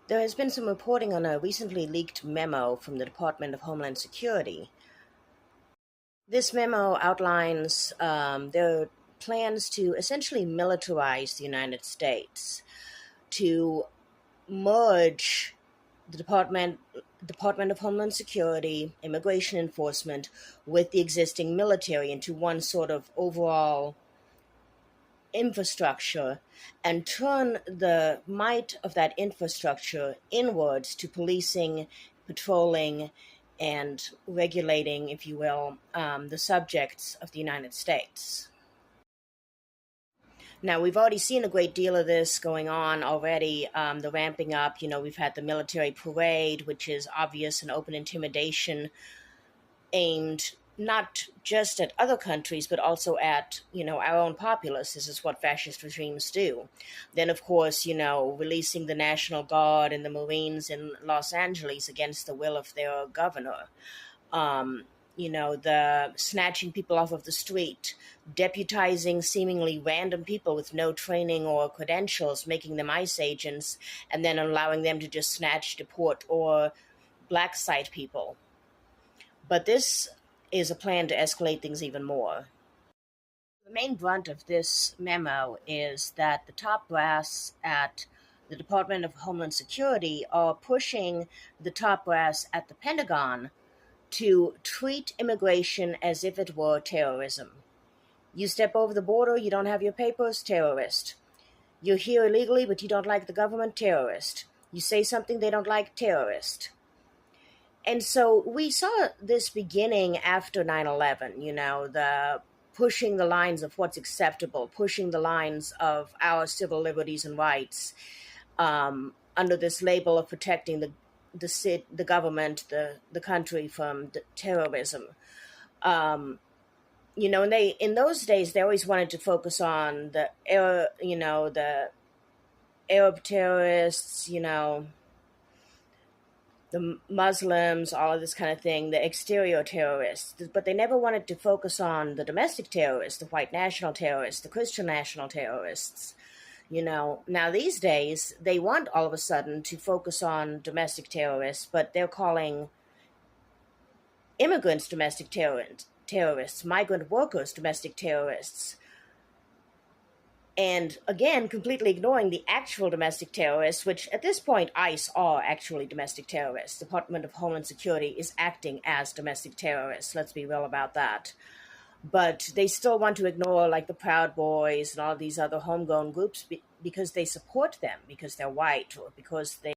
There has been some reporting on a recently leaked memo from the Department of Homeland Security. This memo outlines their plans to essentially militarize the United States, to merge the Department of Homeland Security, immigration enforcement, with the existing military into one sort of overall infrastructure and turn the might of that infrastructure inwards to policing, patrolling, and regulating, if you will, the subjects of the United States. Now, we've already seen a great deal of this going on already, the ramping up. We've had the military parade, which is obvious and open intimidation aimed not just at other countries, but also at, our own populace. This is what fascist regimes do. Then, of course, releasing the National Guard and the Marines in Los Angeles against the will of their governor. The snatching people off of the street, deputizing seemingly random people with no training or credentials, making them ICE agents, and then allowing them to just snatch, deport, or black site people. But this is a plan to escalate things even more. The main brunt of this memo is that the top brass at the Department of Homeland Security are pushing the top brass at the Pentagon to treat immigration as if it were terrorism. You step over the border, you don't have your papers, terrorist. You're here illegally, but you don't like the government, terrorist. You say something they don't like, terrorist. And so we saw this beginning after 9/11, the pushing the lines of what's acceptable, pushing the lines of our civil liberties and rights under this label of protecting the government, the country from terrorism. And they in those days they always wanted to focus on the Arab terrorists, the Muslims, all of this kind of thing, the exterior terrorists, but they never wanted to focus on the domestic terrorists, the white national terrorists, the Christian national terrorists. Now these days, they want all of a sudden to focus on domestic terrorists, but they're calling immigrants domestic terrorists, migrant workers domestic terrorists. And again, completely ignoring the actual domestic terrorists, which at this point, ICE are actually domestic terrorists. The Department of Homeland Security is acting as domestic terrorists. Let's be real about that. But they still want to ignore, like, the Proud Boys and all these other homegrown groups because they support them, because they're white, or because they